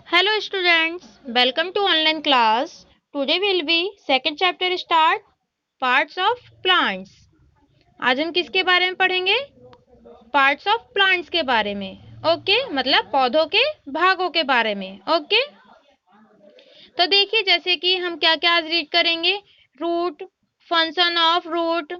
Hello students, welcome to online class. Today will be second chapter start parts of plants. आज हम किसके बारे में पढ़ेंगे? पार्ट्स ऑफ प्लांट्स के बारे में. ओके मतलब पौधों के भागों के बारे में. ओके तो देखिए जैसे कि हम क्या क्या आज रीड करेंगे. रूट, फंक्शन ऑफ रूट,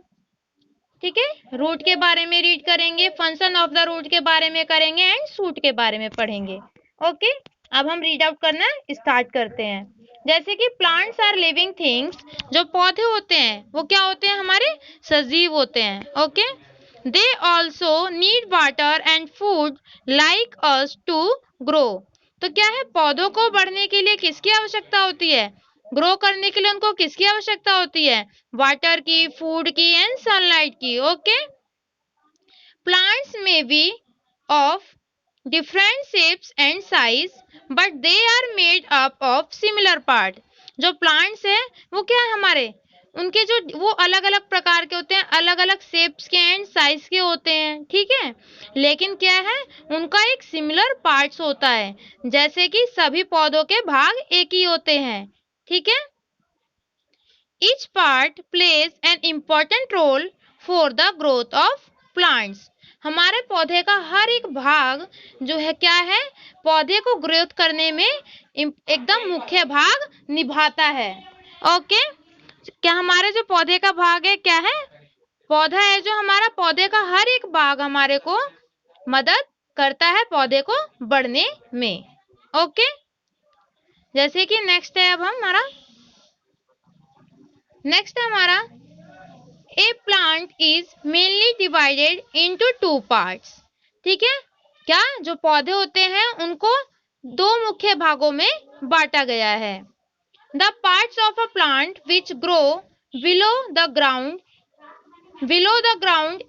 ठीक है, रूट के बारे में रीड करेंगे, फंक्शन ऑफ द रूट के बारे में करेंगे एंड शूट के बारे में पढ़ेंगे. ओके अब हम रीड आउट करना स्टार्ट करते हैं. जैसे कि प्लांट्स आर लिविंग थिंग्स, जो पौधे होते हैं वो क्या होते हैं, हमारे सजीव होते हैं. Okay they also need water and food like us to grow. तो क्या है, पौधों को बढ़ने के लिए किसकी आवश्यकता होती है, ग्रो करने के लिए उनको किसकी आवश्यकता होती है, वाटर की, फूड की एंड सनलाइट की. ओके प्लांट्स में be of different shapes and size but they are made up of similar part. जो प्लांट्स है वो क्या है हमारे, उनके जो वो अलग अलग प्रकार के होते हैं, अलग अलग शेप्स के एंड साइज के होते हैं, ठीक है, लेकिन क्या है उनका एक सिमिलर पार्ट्स होता है, जैसे कि सभी पौधों के भाग एक ही होते हैं. ठीक है each part plays an important role for the growth of plants. हमारे पौधे का हर एक भाग जो है क्या है, पौधे को ग्रोथ करने में एकदम मुख्य भाग निभाता है. ओके क्या हमारे जो पौधे का भाग है क्या है, पौधा है जो हमारा, पौधे का हर एक भाग हमारे को मदद करता है पौधे को बढ़ने में. ओके जैसे कि नेक्स्ट है अब हमारा a plant is mainly divided into two parts. ठीक है क्या, जो पौधे होते हैं उनको दो मुख्य भागों में बांटा गया है. The parts of a plant which grow below the ground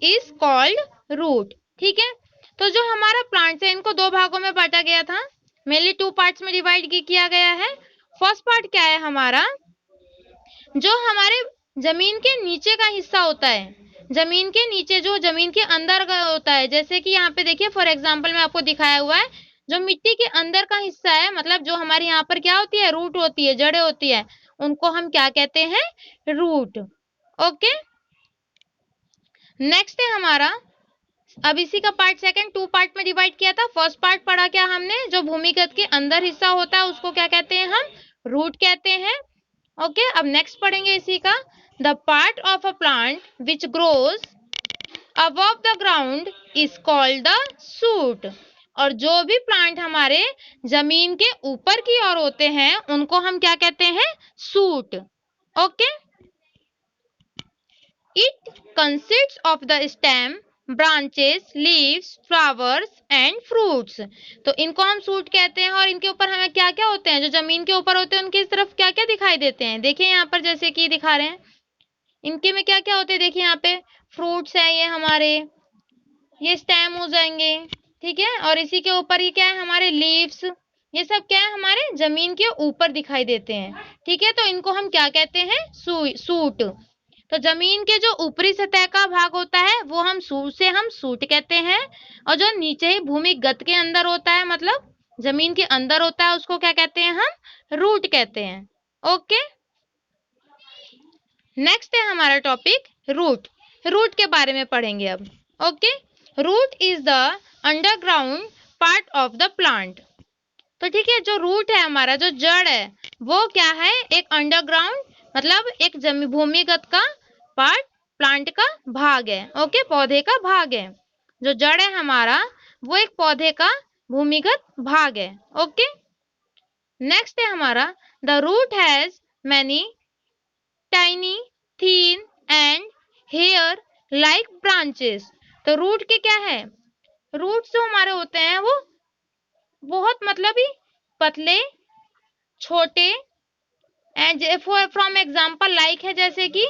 is called root. ठीक है तो जो हमारा प्लांट है इनको दो भागों में बांटा गया था, मेनली टू पार्ट्स में डिवाइड किया गया है. फर्स्ट पार्ट क्या है हमारा, जो हमारे जमीन के नीचे का हिस्सा होता है, जमीन के नीचे जो जमीन के अंदर का होता है, जैसे कि यहाँ पे देखिए फॉर एग्जांपल में आपको दिखाया हुआ है, जो मिट्टी के अंदर का हिस्सा है, मतलब जो हमारे यहाँ पर क्या होती है, रूट होती है, जड़ें होती है, उनको हम क्या कहते हैं, रूट. ओके नेक्स्ट है हमारा, अब इसी का पार्ट सेकंड टू पार्ट में डिवाइड किया था. फर्स्ट पार्ट पढ़ा क्या हमने, जो भूमिगत के अंदर हिस्सा होता है उसको क्या कहते हैं, हम रूट कहते हैं. ओके अब नेक्स्ट पढ़ेंगे इसी का, the part of a plant which grows above the ground is called the shoot. और जो भी प्लांट हमारे जमीन के ऊपर की ओर होते हैं उनको हम क्या कहते हैं, shoot. Okay it consists of the stem, branches, leaves, flowers and fruits. तो इनको हम सूट कहते हैं और इनके ऊपर हमें क्या क्या होते हैं, जो जमीन के ऊपर होते हैं उनकी तरफ क्या क्या दिखाई देते हैं. देखिए यहाँ पर जैसे कि दिखा रहे हैं, इनके में क्या क्या होते हैं, देखिए यहाँ पे फ्रूट्स है, ये हमारे ये स्टेम हो जाएंगे, ठीक है, और इसी के ऊपर ये क्या है हमारे लीव्स, ये सब क्या है हमारे जमीन के ऊपर दिखाई देते हैं. ठीक है तो इनको हम क्या कहते हैं, सूट. तो जमीन के जो ऊपरी सतह का भाग होता है वो हम सूट कहते हैं, और जो नीचे ही भूमिगत के अंदर होता है, मतलब जमीन के अंदर होता है, उसको क्या कहते हैं, हम रूट कहते हैं. ओके नेक्स्ट है हमारा टॉपिक रूट. रूट के बारे में पढ़ेंगे अब. Okay root is the underground part of the plant. तो ठीक है जो रूट है हमारा, जो जड़ है वो क्या है, एक अंडरग्राउंड मतलब एक भूमिगत का पार्ट, प्लांट का भाग है. ओके पौधे का भाग है, जो जड़ है हमारा वो एक पौधे का भूमिगत भाग है. ओके नेक्स्ट है हमारा, the root has many tiny thin and hair like branches. तो रूट के क्या है, रूट जो हमारे होते हैं वो बहुत मतलब ही पतले, छोटे, एंड फ्रॉम एग्जाम्पल लाइक है, जैसे कि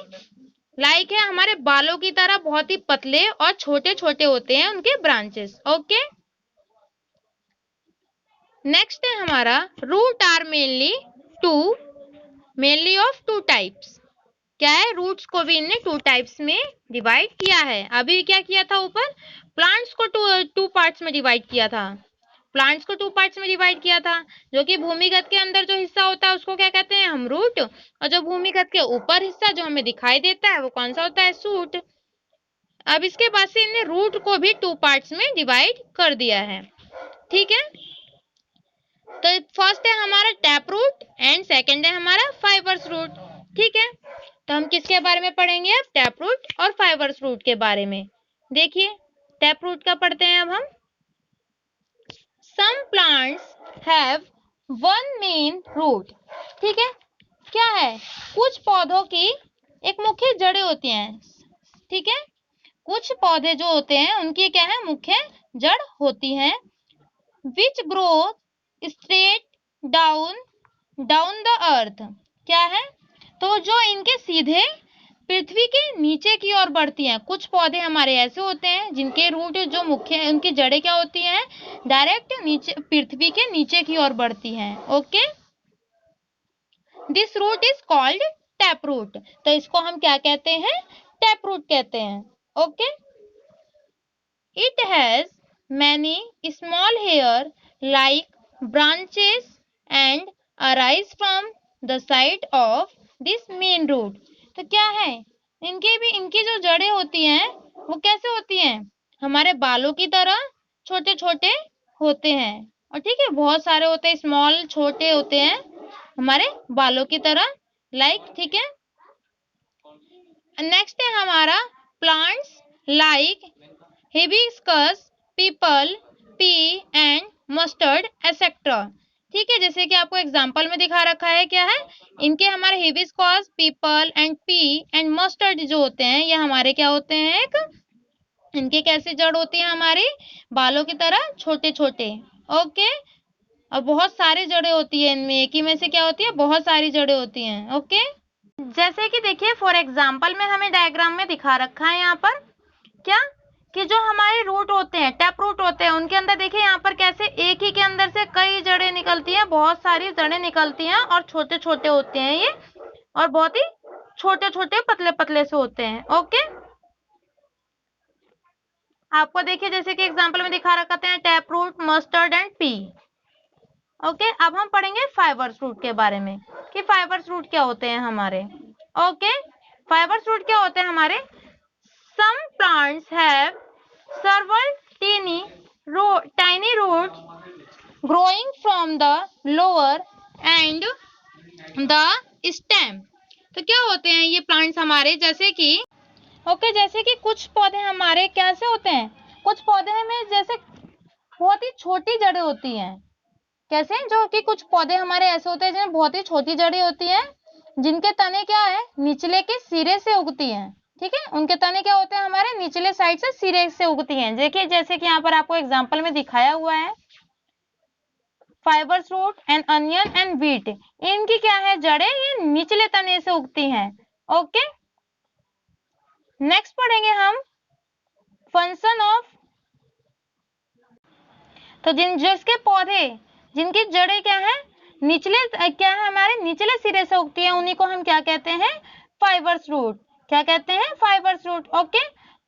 लाइक है हमारे बालों की तरह बहुत ही पतले और छोटे छोटे होते हैं उनके ब्रांचेस. ओके नेक्स्ट है हमारा, root are mainly of two types. क्या है, रूट्स को भी इनने टू टाइप्स में डिवाइड किया है. अभी क्या किया था ऊपर, प्लांट्स को टू पार्ट्स में डिवाइड किया था. प्लांट्स को 2 पार्ट्स में डिवाइड किया था, जो कि भूमिगत के अंदर जो हिस्सा होता है उसको क्या कहते हैं हम, रूट, और जो भूमिगत के ऊपर हिस्सा जो हमें दिखाई देता है वो कौन सा होता है, शूट। अब इसके बाद से इन्हें रूट को भी 2 पार्ट्स में डिवाइड कर दिया है, ठीक है। तो फर्स्ट है हमारा टैप रूट एंड सेकंड है हमारा फाइबर्स रूट, ठीक है। तो हम किसके बारे में पढ़ेंगे अब, टैप रूट और फाइबर्स रूट के बारे में। देखिए टैप रूट का पढ़ते हैं अब हम। Some plants have one main root, ठीक है। क्या है, कुछ पौधों की एक मुख्य जड़ें होती हैं, ठीक है। कुछ पौधे जो होते हैं उनकी क्या है, मुख्य जड़ होती हैं, which grow straight down down the earth, क्या है, तो जो इनके सीधे पृथ्वी के नीचे की ओर बढ़ती हैं। कुछ पौधे हमारे ऐसे होते हैं जिनके रूट जो मुख्य, उनकी जड़ें क्या होती हैं, डायरेक्ट नीचे पृथ्वी के नीचे की ओर बढ़ती हैं, okay. This root is called tap root, तो इसको हम क्या कहते हैं, टैप रूट कहते हैं, okay. It has many small hair like branches and arise from the side of this main root, तो क्या है, इनकी जो जड़ें होती हैं वो कैसे होती हैं, हमारे बालों की तरह छोटे छोटे होते हैं, और ठीक है, बहुत सारे होते हैं, स्मॉल छोटे होते हैं हमारे बालों की तरह, लाइक, ठीक है। नेक्स्ट है हमारा plants like hibiscus, people, P and mustard etcetera, ठीक है। जैसे कि आपको एग्जांपल में दिखा रखा है, क्या है, इनके हमारे hibiscus, people and P and mustard जो होते हैं ये हमारे क्या होते हैं, एक इनके कैसे जड़ होती है, हमारे बालों की तरह छोटे छोटे, ओके। और बहुत सारी जड़ें होती है इनमें, एक ही में से क्या होती है, बहुत सारी जड़ें होती हैं, ओके। जैसे कि देखिए फॉर एग्जाम्पल में हमें डायग्राम में दिखा रखा है यहाँ पर, क्या, कि जो हमारे रूट होते हैं, टैप रूट होते हैं, उनके अंदर देखिए यहाँ पर कैसे एक ही के अंदर से कई जड़ें निकलती हैं, बहुत सारी जड़ें निकलती हैं, और छोटे छोटे होते हैं ये, और बहुत ही छोटे छोटे पतले पतले से होते हैं, ओके। आपको देखिए जैसे कि एग्जांपल में दिखा रखते हैं tap root, mustard and pea, okay. अब हम पढ़ेंगे फाइबर्स रूट के बारे में, कि फाइबर्स रूट क्या होते हैं हमारे, ओके। फाइबर्स रूट क्या होते हैं हमारे, some plants have several tiny roots growing from the lower and the stem, तो क्या होते हैं ये प्लांट्स हमारे, जैसे कि ओके, जैसे कि कुछ पौधे हमारे कैसे होते हैं, कुछ पौधे में जैसे बहुत ही छोटी जड़ें होती हैं, कैसे, जो कि कुछ पौधे हमारे ऐसे होते हैं जिनमें बहुत ही छोटी जड़ें होती हैं, जिनके तने क्या है, निचले के सिरे से उगती हैं, ठीक है। उनके तने क्या होते हैं, हमारे निचले साइड से सिरे से उगती हैं। देखिए जैसे कि यहाँ पर आपको एग्जांपल में दिखाया हुआ है, fibres root and onion and beet, इनकी क्या है, जड़ें ये निचले तने से उगती हैं, ओके। नेक्स्ट पढ़ेंगे हम फंक्शन ऑफ, तो जिसके पौधे जिनकी जड़ें क्या है, निचले क्या है, हमारे निचले सिरे से उगती है, उन्हीं को हम क्या कहते हैं, फाइबर्स रूट, क्या कहते हैं, fibres root, okay.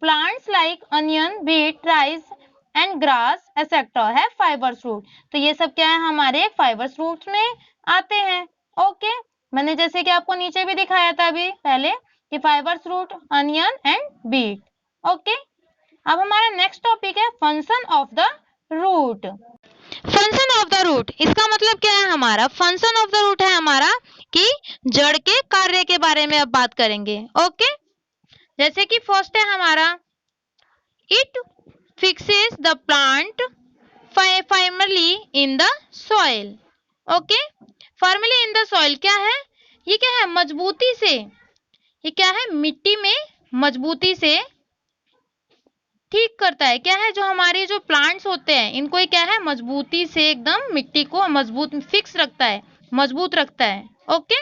Plants like onion, beet, rice and grass etcetera है फाइबर्स रूट, तो ये सब क्या है, हमारे फाइबर्स रूट में आते हैं, ओके। मैंने जैसे कि आपको नीचे भी दिखाया था अभी पहले, कि fibres root, onion and beet, okay. अब हमारा नेक्स्ट टॉपिक है function of the root. Function of the root, इसका मतलब क्या है, हमारा फंक्शन ऑफ द रूट है हमारा कि जड़ के कार्य के बारे में अब बात करेंगे, ओके। जैसे कि फर्स्ट है हमारा, it fixes the plant firmly in the soil, okay. Firmly in the soil क्या है, ये क्या है, मजबूती से, ये क्या है, मिट्टी में मजबूती से ठीक करता है, क्या है, जो हमारे जो प्लांट्स होते हैं इनको ये क्या है, मजबूती से एकदम मिट्टी को मजबूत फिक्स रखता है, मजबूत रखता है, ओके।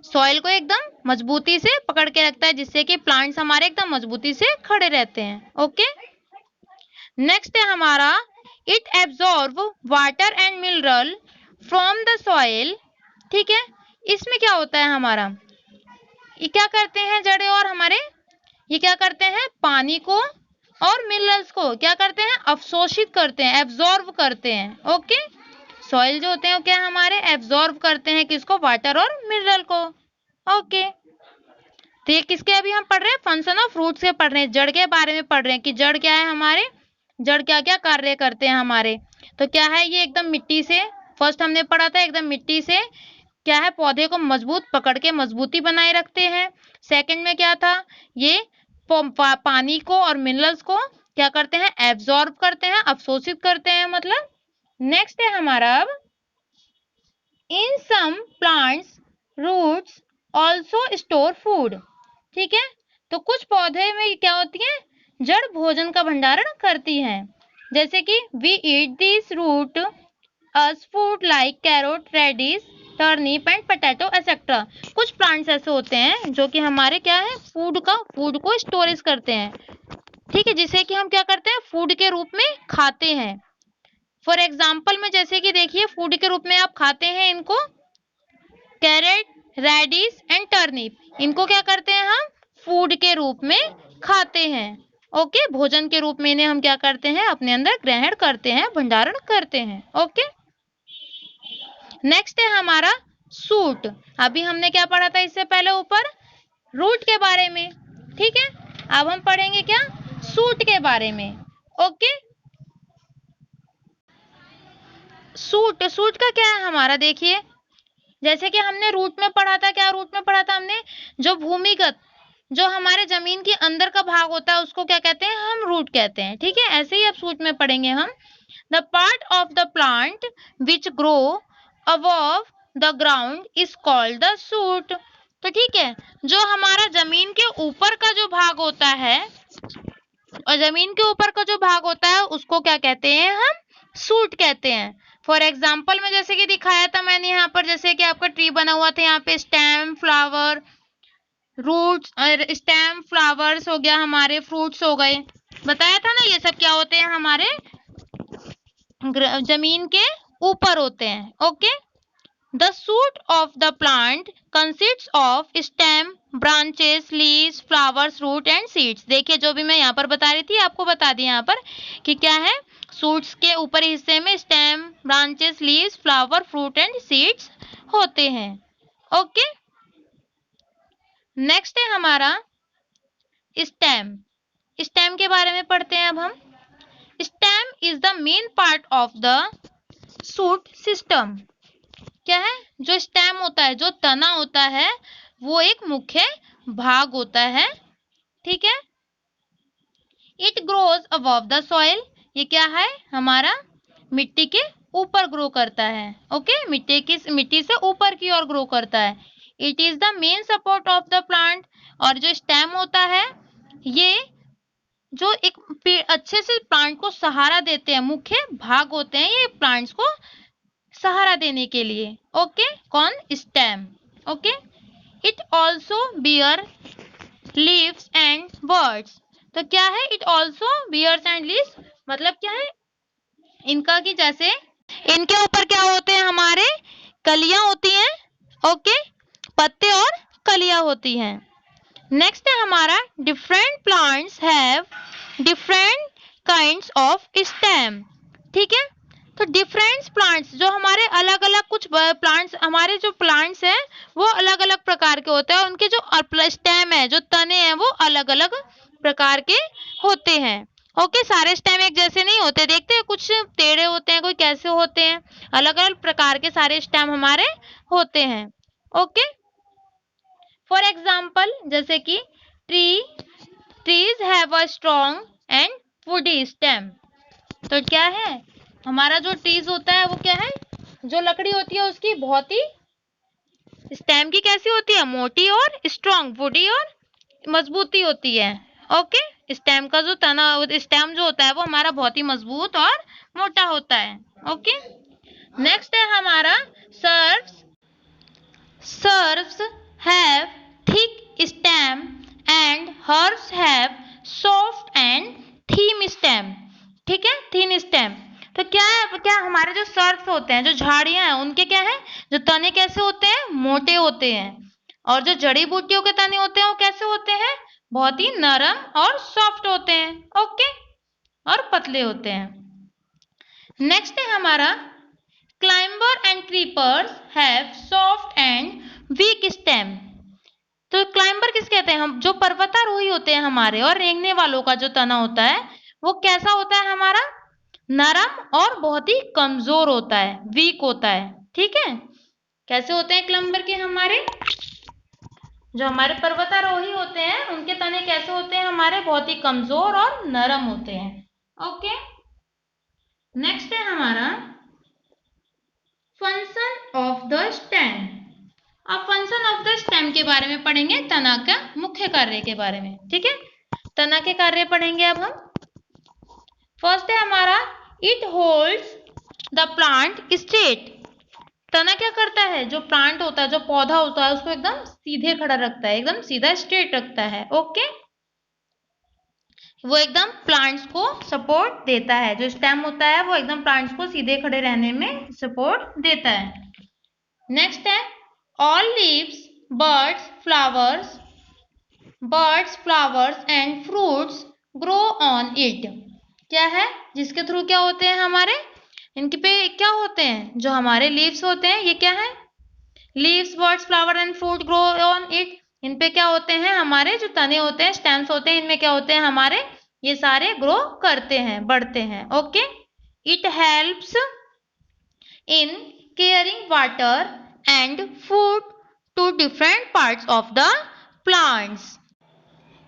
सॉइल को एकदम मजबूती से पकड़ के रखता है, जिससे कि प्लांट्स हमारे एकदम मजबूती से खड़े रहते हैं, ओके। नेक्स्ट है हमारा, it absorb water and mineral from the soil, ठीक है। इसमें क्या होता है हमारा, ये क्या करते हैं जड़ें और हमारे, ये क्या करते हैं, पानी को और मिनरल्स को क्या करते हैं, अवशोषित करते हैं, एब्जॉर्ब करते हैं। ओके, सॉइल जो होते हैं वो क्या हमारे एब्जॉर्ब करते हैं किसको, वाटर और मिनरल को। ओके, तो ये किसके अभी हम पढ़ रहे हैं, फंक्शन ऑफ रूट्स के पढ़ रहे हैं, जड़ के बारे में पढ़ रहे हैं कि जड़ क्या है हमारे, जड़ क्या क्या कार्य करते हैं हमारे। तो क्या है ये एकदम मिट्टी से, फर्स्ट हमने पढ़ा था एकदम मिट्टी से क्या है पौधे को मजबूत पकड़ के मजबूती बनाए रखते हैं। सेकंड में क्या था, ये पानी को और मिनरल्स को क्या करते हैं, एब्जॉर्ब करते हैं, अवशोषित करते हैं मतलब। नेक्स्ट है हमारा अब, in some plants roots also store food. ठीक है, तो कुछ पौधे में क्या होती है, जड़ भोजन का भंडारण करती हैं, जैसे कि we eat this root as food like carrot, radish, turnip and potato etcetera. कुछ प्लांट्स ऐसे होते हैं जो कि हमारे क्या है, फूड को स्टोरेज करते हैं। ठीक है, जिसे कि हम क्या करते हैं, फूड के रूप में खाते हैं। फॉर एग्जाम्पल में जैसे कि देखिए फूड के रूप में आप खाते हैं इनको, कैरेट, रेडिश एंड टर्निप, इनको क्या करते हैं हम फूड के रूप में खाते हैं। ओके, भोजन के रूप में इन्हें हम क्या करते हैं, अपने अंदर ग्रहण करते हैं, भंडारण करते हैं। ओके, नेक्स्ट है हमारा सूट। अभी हमने क्या पढ़ा था इससे पहले ऊपर, रूट के बारे में। ठीक है, अब हम पढ़ेंगे क्या, सूट के बारे में। ओके, सूट का क्या है हमारा, देखिए जैसे कि हमने रूट में पढ़ा था, क्या रूट में पढ़ा था हमने, जो भूमिगत, जो हमारे जमीन के अंदर का भाग होता है उसको क्या कहते हैं, हम रूट कहते हैं। ठीक है, ऐसे ही अब सूट में पढ़ेंगे हम, the part of the plant which grow above the ground is called the suit. तो ठीक है, जो हमारा जमीन के ऊपर का जो भाग होता है, और जमीन के ऊपर का जो भाग होता है उसको क्या कहते हैं, हम सूट कहते हैं। फॉर एग्जाम्पल में जैसे कि दिखाया था मैंने यहाँ पर, जैसे कि आपका ट्री बना हुआ था, यहाँ पे stem, flower, roots, stem, flowers हो गया, हमारे फ्रूट्स हो गए, बताया था ना, ये सब क्या होते हैं हमारे जमीन के ऊपर होते हैं। Okay, the shoot of the plant consists of stem, branches, leaves, flowers, root and seeds. देखिए जो भी मैं यहाँ पर बता रही थी आपको बता दी यहाँ पर कि क्या है, सूट्स के ऊपरी हिस्से में stem, branches, leaves, flower, fruit and seeds होते हैं। ओके, नेक्स्ट है हमारा स्टेम। स्टेम के बारे में पढ़ते हैं अब हम। Stem is the main part of the shoot system. क्या है, जो स्टेम होता है, जो तना होता है, वो एक मुख्य भाग होता है। ठीक है, it grows above the soil, ये क्या है हमारा मिट्टी के ऊपर ग्रो करता है। ओके, मिट्टी से ऊपर की ओर ग्रो करता है। It is the main support of the plant, और जो स्टेम होता है ये जो एक अच्छे से प्लांट को सहारा देते हैं, मुख्य भाग होते हैं ये प्लांट्स को सहारा देने के लिए। ओके, कौन, stem. Okay, it also bear leaves and birds. तो क्या है, it also bears and leaves, मतलब क्या है इनका कि जैसे इनके ऊपर क्या होते हैं, हमारे कलियां होती हैं। ओके, पत्ते और कलियां होती हैं। नेक्स्ट है हमारा, different plants have different kinds of stem. ठीक है, तो डिफरेंट प्लांट्स, जो हमारे अलग अलग कुछ प्लांट्स, हमारे जो प्लांट्स हैं वो अलग अलग प्रकार के होते हैं, और उनके जो स्टेम है, जो तने हैं, वो अलग अलग प्रकार के होते हैं। ओके, सारे स्टेम एक जैसे नहीं होते, देखते हैं कुछ टेढ़े होते हैं, कोई कैसे होते हैं, अलग अलग प्रकार के सारे स्टेम हमारे होते हैं। ओके, फॉर एग्जाम्पल जैसे कि trees have a strong and woody stem. तो क्या है हमारा जो ट्रीज होता है वो क्या है, जो लकड़ी होती है उसकी बहुत ही स्टेम की कैसी होती है, मोटी और स्ट्रॉन्ग, वुडी और मजबूती होती है। ओके, स्टेम का जो तना, स्टेम जो होता है वो हमारा बहुत ही मजबूत और मोटा होता है। ओके, नेक्स्ट है हमारा serves have thick stem and herbs have soft and thin stem. ठीक है, थीन स्टेम। तो क्या है, क्या हमारे जो सर्व्स होते हैं, जो झाड़ियां हैं, उनके क्या है, जो तने कैसे होते हैं, मोटे होते हैं, और जो जड़ी बूटियों के तने होते हैं वो कैसे होते हैं, बहुत ही नरम और सॉफ्ट होते हैं, ओके, और पतले होते हैं। नेक्स्ट है हमारा climber and creepers have soft and week stem. तो क्लाइंबर किस कहते हैं? हम जो पर्वतारोही होते हैं हमारे, और रेंगने वालों का जो तना होता है वो कैसा होता है हमारा? नरम और बहुत ही कमजोर होता है, वीक होता है, ठीक है। कैसे होते हैं क्लाइंबर के हमारे? जो हमारे पर्वतारोही होते हैं उनके तने कैसे होते हैं हमारे? बहुत ही कमजोर और नरम होते हैं, ओके। नेक्स्ट है हमारा फंक्शन ऑफ द स्टेम। अब फंक्शन ऑफ द स्टेम के बारे में पढ़ेंगे, तना का मुख्य कार्य के बारे में, ठीक है। तना के कार्य पढ़ेंगे अब हम। फर्स्ट है हमारा it holds the plant straight. तना क्या करता है? जो प्लांट होता है, जो पौधा होता है, उसको एकदम सीधे खड़ा रखता है, एकदम सीधा स्ट्रेट रखता है, ओके। वो एकदम प्लांट्स को सपोर्ट देता है। जो स्टेम होता है वो एकदम प्लांट्स को सीधे खड़े रहने में सपोर्ट देता है। नेक्स्ट है all leaves, birds flowers and fruits grow on it. क्या है? जिसके थ्रू क्या होते हैं हमारे? इनके पे क्या होते हैं? जो हमारे लीव्स होते हैं, ये क्या है? Leaves, birds, flower and fruit grow on it. इन पे क्या होते हैं हमारे? जो तने होते हैं, स्टेम्स होते हैं, इनमें क्या होते हैं हमारे? ये सारे ग्रो करते हैं, बढ़ते हैं, okay. It helps in carrying water and food to different parts of the plants.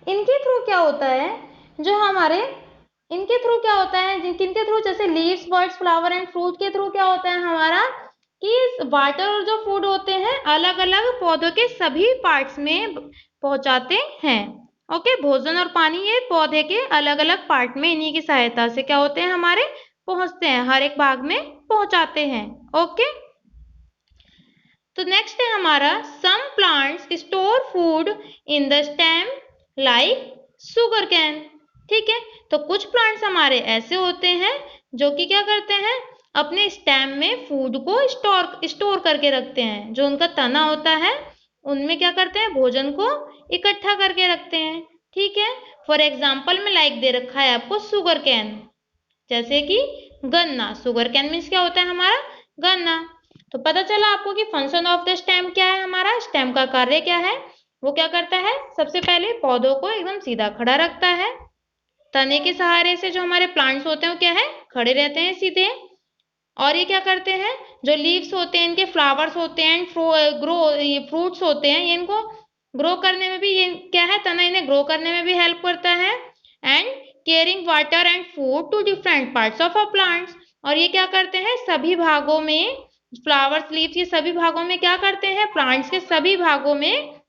इनके थ्रू क्या होता है? जो हमारे इनके थ्रू क्या होता है? किनके थ्रू? जैसे leaves, birds, flower and fruit के थ्रू क्या होता है हमारा? कि वाटर और जो फूड होते हैं अलग अलग पौधों के सभी पार्ट्स में पहुंचाते हैं, ओके। भोजन और पानी ये पौधे के अलग अलग पार्ट में इन्हीं की सहायता से क्या होते हैं हमारे? पहुंचते हैं, हर एक भाग में पहुंचाते हैं, ओके। तो नेक्स्ट है हमारा some plants store food in the stem like sugar cane. ठीक है, तो कुछ प्लांट्स हमारे ऐसे होते हैं जो कि क्या करते हैं? अपने स्टेम में फूड को स्टोर करके रखते हैं। जो उनका तना होता है उनमें क्या करते हैं? भोजन को इकट्ठा करके रखते हैं, ठीक है। फॉर एग्जाम्पल में लाइक दे रखा है आपको शुगर कैन, जैसे कि गन्ना। शुगर कैन मीन्स क्या होता है हमारा? गन्ना। तो पता चला आपको कि फंक्शन ऑफ द स्टेम क्या है हमारा? स्टेम का कार्य क्या है? वो क्या करता है? सबसे पहले पौधों को एकदम सीधा खड़ा रखता है। तने के सहारे से जो हमारे प्लांट्स होते हैं वो क्या है? खड़े रहते हैं सीधे। और ये क्या करते हैं? जो लीव्स होते हैं, इनके फ्लावर्स होते हैं, फ्रूट्स होते हैं, ये इनको ग्रो करने में भी, ये क्या है? तना इन्हें ग्रो करने में भी हेल्प करता है। And carrying water and food to different parts of a plants. और ये क्या करते हैं? सभी भागों में, फ्लावर्स, लीव्स, ये सभी भागों में क्या करते हैं? प्लांट्स के सभी भागों में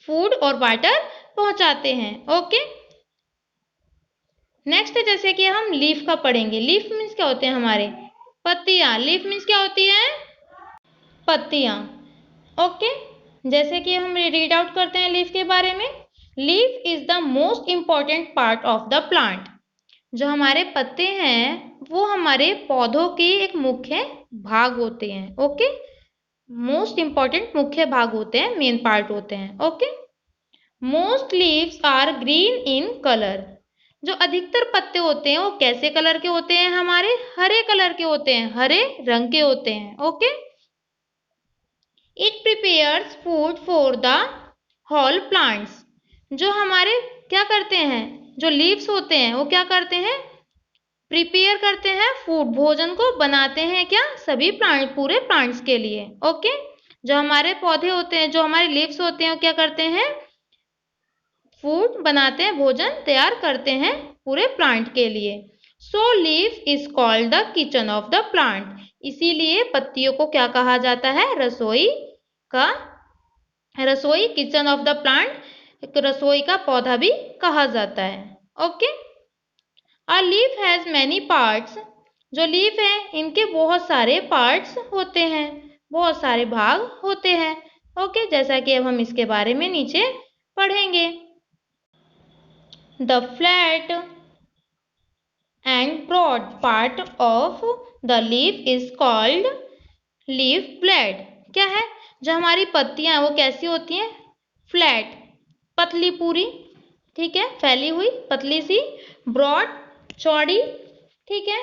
फूड और वाटर पहुंचाते हैं, ओके। नेक्स्ट है जैसे कि हम लीफ का पढ़ेंगे। लीफ मीन्स क्या होते हैं हमारे? पत्तियां। लीफ मीन्स क्या होती है? पत्तियां, ओके। जैसे कि हम रीड आउट करते हैं लीफ के बारे में। Leaf is the most important part of the plant. जो हमारे पत्ते हैं वो हमारे पौधों के एक मुख्य भाग होते हैं, ओके। मोस्ट इंपॉर्टेंट मुख्य भाग होते हैं, मेन पार्ट होते हैं, okay. Most leaves are green in colour. जो अधिकतर पत्ते होते हैं वो कैसे कलर के होते हैं हमारे? हरे कलर के होते हैं, हरे रंग के होते हैं, okay. It prepares food for the whole plants. जो हमारे क्या करते हैं? जो लीव्स होते हैं वो क्या करते हैं? प्रिपेयर करते हैं फूड, भोजन को बनाते हैं, क्या? सभी प्लांट, पूरे प्लांट्स के लिए, ओके। जो हमारे पौधे होते हैं, जो हमारे लीव्स होते हैं वो क्या करते हैं? फूड बनाते हैं, भोजन तैयार करते हैं पूरे प्लांट के लिए। So leaves is called the kitchen of the plant. इसीलिए पत्तियों को क्या कहा जाता है? रसोई, किचन ऑफ द प्लांट, रसोई का पौधा भी कहा जाता है, okay. A leaf has many parts. जो लीफ है इनके बहुत सारे पार्ट्स होते हैं, बहुत सारे भाग होते हैं, ओके। जैसा कि अब हम इसके बारे में नीचे पढ़ेंगे। The flat and broad part of the leaf is called leaf blade। क्या है? जो हमारी पत्तियां वो कैसी होती हैं? फ्लैट, पतली पूरी, ठीक है, फैली हुई, पतली सी, ब्रॉड, चौड़ी, ठीक है।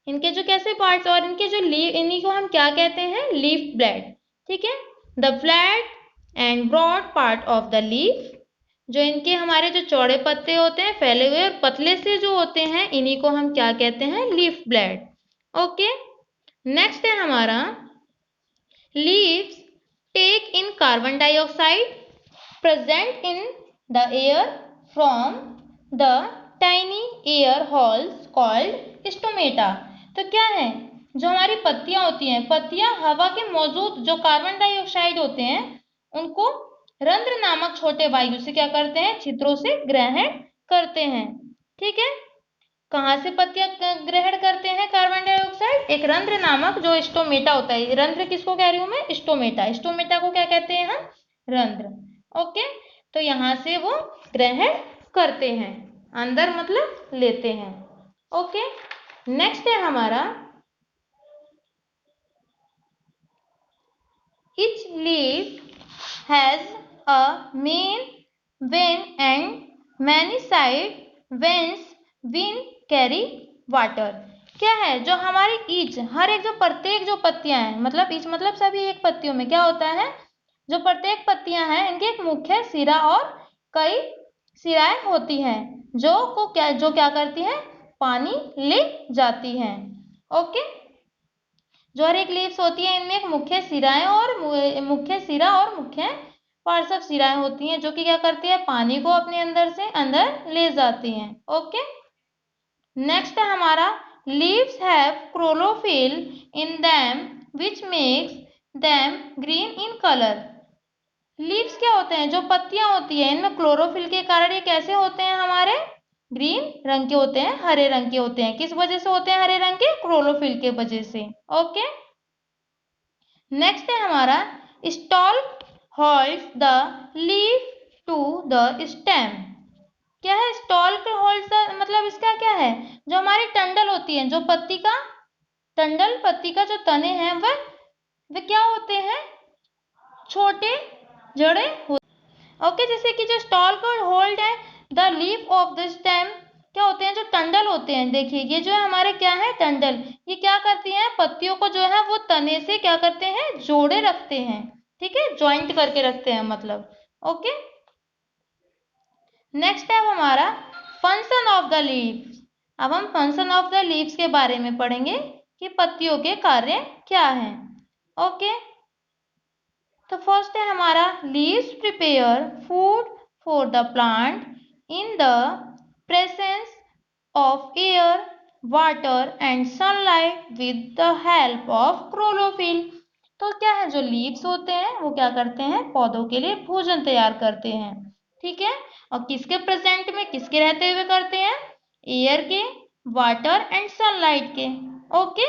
इनके जो कैसे पार्ट्स और इनके जो लीव, इन्हीं को हम क्या कहते हैं, लीफ ब्लेड, ठीक है। The flat and broad part of the leaf, जो इनके हमारे जो चौड़े पत्ते होते हैं फैले हुए और पतले से जो होते हैं, इन्हीं को हम क्या कहते हैं, लीफ ब्लेड। ओके, नेक्स्ट है हमारा leaves take in carbon dioxide present in the air from the tiny air holes called stomata. तो क्या है, जो हमारी पत्तियां होती हैं, पत्तियां हवा के मौजूद जो कार्बन डाइऑक्साइड होते हैं उनको रंध्र नामक छोटे वायु से क्या करते हैं, छिद्रों से ग्रहण करते हैं, ठीक है। कहाँ से पत्तियां ग्रहण करते हैं कार्बन डाइऑक्साइड, एक रंध्र नामक जो स्टोमेटा होता है। रंध्र किसको कह रही हूं मैं, स्टोमेटा, स्टोमेटा को क्या कहते हैं हम, रंध्र। ओके, तो यहाँ से वो ग्रहण करते हैं, अंदर मतलब लेते हैं। ओके, नेक्स्ट है हमारा each leaf has a main vein and many side veins vein carry water। क्या है, जो हमारी ईच, हर एक जो प्रत्येक जो पत्तियां हैं, मतलब ईच मतलब सभी एक पत्तियों में क्या होता है, जो प्रत्येक पत्तियां हैं इनके एक मुख्य सिरा और कई सिराएं होती हैं जो क्या करती हैं, पानी ले जाती हैं। ओके, जो हर एक लीव्स होती है इनमें एक मुख्य सिराएं और मुख्य सिरा और मुख्य पार्श्व सिराएं होती हैं जो कि क्या करती है, पानी को अपने अंदर से अंदर ले जाती हैं। ओके, नेक्स्ट है हमारा leaves have chlorophyll in them which makes them green in colour. Leaves क्या होते हैं, जो पत्तियां होती है इनमें क्लोरोफिल के कारण ये कैसे होते हैं, हमारे ग्रीन रंग के होते हैं, हरे रंग के होते हैं। किस वजह से होते हैं हरे रंग के, क्लोरोफिल के वजह से। ओके, नेक्स्ट है हमारा stalk holds the leaf to the stem. क्या है स्टॉल्क होल्ड्स, मतलब इसका क्या है, जो हमारी टंडल होती है, जो पत्ती का टंडल, पत्ती का जो तने हैं वह क्या होते हैं, छोटे जड़े होते। ओके, जैसे कि जो स्टॉल्क और होल्ड है the leaf of the stem, क्या होते हैं, जो टंडल होते हैं, देखिए ये जो है हमारे क्या है, टंडल, ये क्या करती हैं, पत्तियों को जो है वो तने से क्या करते हैं, जोड़े रखते हैं, ठीक है, ज्वाइंट करके रखते हैं मतलब। ओके, नेक्स्ट है हमारा फंक्शन ऑफ द लीव्स। अब हम फंक्शन ऑफ द लीव्स के बारे में पढ़ेंगे कि पत्तियों के कार्य क्या हैं। ओके, तो फर्स्ट है हमारा leaves prepare food for the plant in the presence of air water and sunlight with the help of chlorophyll. तो क्या है, जो लीव्स होते हैं वो क्या करते हैं, पौधों के लिए भोजन तैयार करते हैं, ठीक है। और किसके प्रेजेंट में, किसके रहते हुए करते हैं, एयर के, वाटर एंड सनलाइट के। ओके,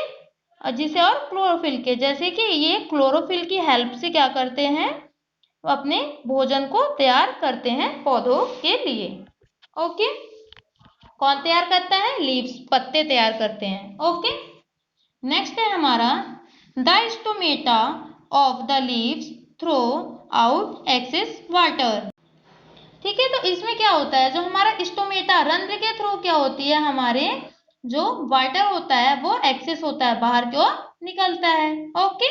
और जिसे और क्लोरोफिल के, जैसे कि ये क्लोरोफिल की हेल्प से क्या करते हैं, अपने भोजन को तैयार करते हैं पौधों के लिए। ओके, कौन तैयार करता है, लीव्स, पत्ते तैयार करते हैं। ओके, नेक्स्ट है हमारा the stomata of the leaves throw out excess water. ठीक है, तो इसमें क्या होता है, जो हमारा स्टोमेटा रंध्र के थ्रू क्या होती है, हमारे जो वाटर होता है वो एक्सेस होता है, बाहर की ओर निकलता है। ओके,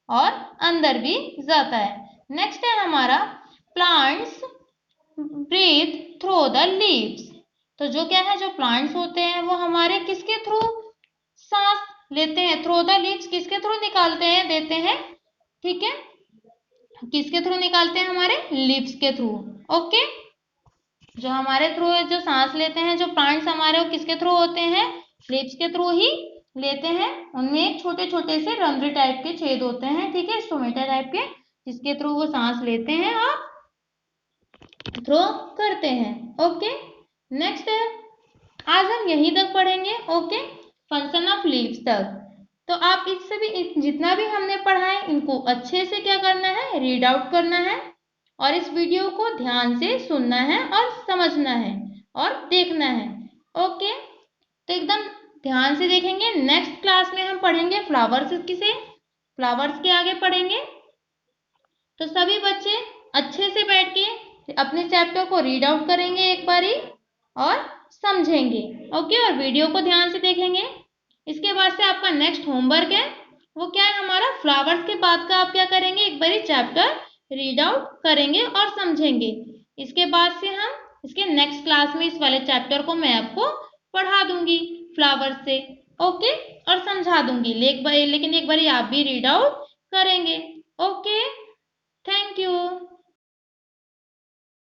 और अंदर भी जाता है। नेक्स्ट है हमारा plants breathe through the leaves. तो जो क्या है, जो प्लांट्स होते हैं वो हमारे किसके थ्रू सांस लेते हैं, थ्रू द लीव्स किसके थ्रू निकालते हैं, देते हैं, ठीक है, किसके थ्रू निकालते हैं, हमारे लीव्स के थ्रू। ओके, जो हमारे थ्रू जो सांस लेते हैं, जो प्लांट्स हमारे वो किसके थ्रू होते हैं, लीव्स के थ्रू ही लेते हैं। उनमें छोटे छोटे से रंध्र टाइप के छेद होते हैं, ठीक है, स्टोमेटा टाइप के, जिसके थ्रू वो सांस लेते हैं और थ्रो करते हैं। ओके, नेक्स्ट है, आज हम यहीं तक पढ़ेंगे। ओके, फंक्शन ऑफ लीव्स तक। तो आप इससे भी जितना भी हमने पढ़ा है इनको अच्छे से क्या करना है, रीड आउट करना है और इस वीडियो को ध्यान से सुनना है और समझना है और देखना है। ओके, तो एकदम ध्यान से देखेंगे। नेक्स्ट क्लास में हम पढ़ेंगे फ्लावर्स, किसे फ्लावर्स के आगे पढ़ेंगे। तो सभी बच्चे अच्छे से बैठ के अपने चैप्टर को रीड आउट करेंगे एक बारी और समझेंगे। ओके, और वीडियो को ध्यान से देखेंगे। इसके बाद से आपका नेक्स्ट होमवर्क है, वो क्या है हमारा, फ्लावर्स के बाद का आप क्या करेंगे, एक बारी चैप्टर रीड आउट करेंगे और समझेंगे। इसके बाद से हम इसके नेक्स्ट क्लास में इस वाले चैप्टर को मैं आपको पढ़ा दूंगी फ्लावर्स से। ओके, और समझा दूंगी, लेकिन एक बारी आप भी रीड आउट करेंगे। Okay, thank you.